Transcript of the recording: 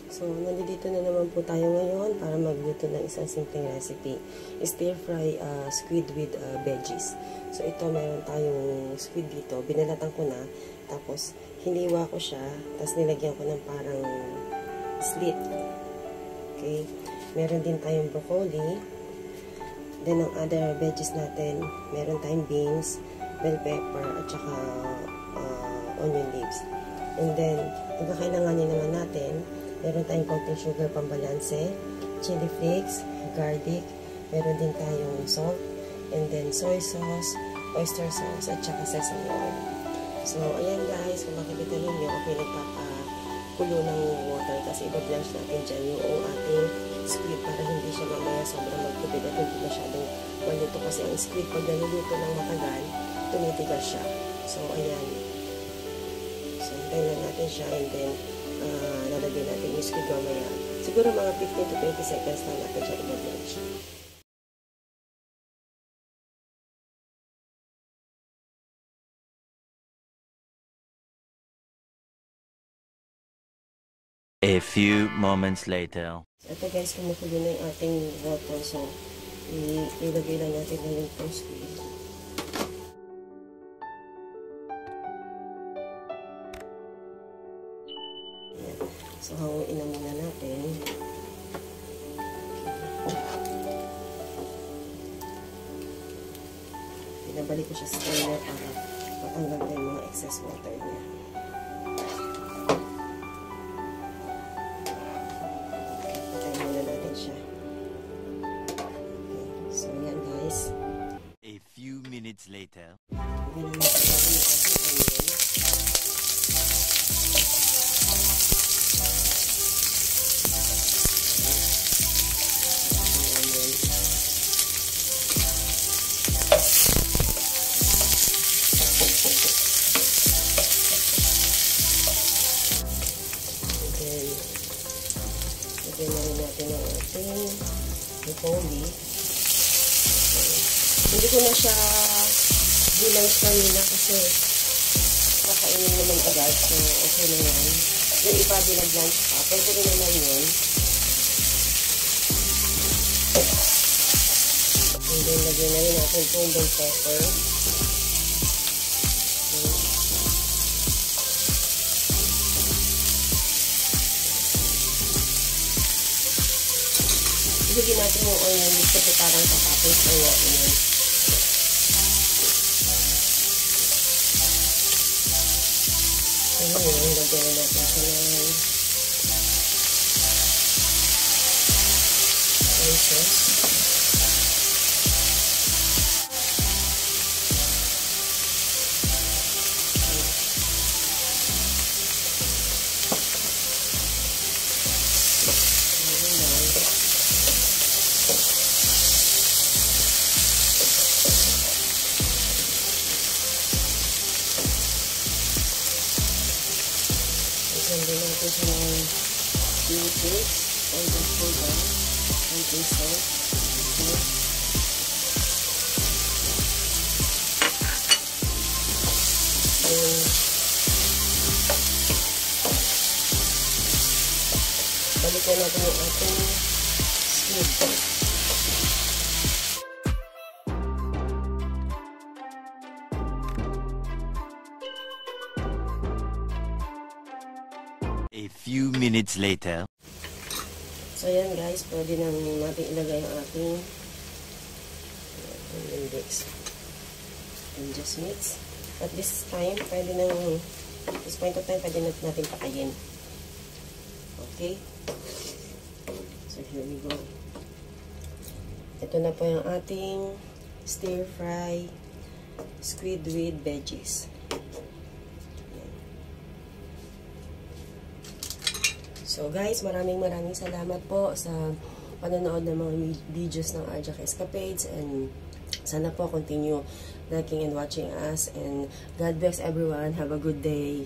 So, nandito na naman po tayo ngayon para magluto ng isang simpleng recipe. Stir-fry squid with veggies. So, ito meron tayong squid dito. Binalatan ko na. Tapos, hiniwa ko siya. Tapos, nilagyan ko ng parang slit. Okay. Meron din tayong broccoli. Then, ang other veggies natin, meron tayong beans, bell pepper, at saka onion leaves. And then, ang kakailanganin naman natin, meron tayong konting sugar pambalanse, chili flakes, garlic, meron din tayong salt, and then soy sauce, oyster sauce, at saka sesame oil. So, ayan guys, kung makikita ninyo, ako nagpapakulo ng water kasi iba-blanch natin dyan yung ating squid para hindi siya mamaya sobrang magtubig at hindi masyadong maluto kasi ang squid pag naluluto ng matagal, tumitigas siya. So, ayan. So, hintayin lang natin siya and then lalagyan natin yung squid mamaya. Siguro mga 15 to 20 seconds lang natin siya i-blanch. A few moments later. Ito guys, kumukulo na yung ating water. So, ilagay lang natin na yung squid. So, hanguin na muna natin. Pinabalik ko siya sa strainer para matanggal na yung mga excess water niya. Patayin muna natin siya. Okay. So, yan guys. A few minutes later. Ganyan natin yung ating lagyan na rin natin ang ating broccoli. Hindi ko na siya blanch kanina kasi kakainin naman agad. So, okay na yan. Yung iba binag-blanch pa. Pwede rin naman yun. And then, lagyan na rin natin itong bell pepper. Ibigin natin yung onion leaves kasi parang tatapos na natin yun. So ngayon, lagyan na natin siya ng soy sauce. Sandin natin siya ng chili flakes, powdered sugar, konting salt, okay. Balikan natin yung ating squid. A few minutes later. So, yan guys, pwede nang natin ilagay ang ating index. And just mix. At this time, pwede nang, this point of time, pwede natin pakayin. Okay? So, here we go. Ito na po yung ating stir-fry squid with veggies. So guys, maraming salamat po sa panonood ng mga videos ng Arjac Escapades and sana po continue liking and watching us and God bless everyone. Have a good day.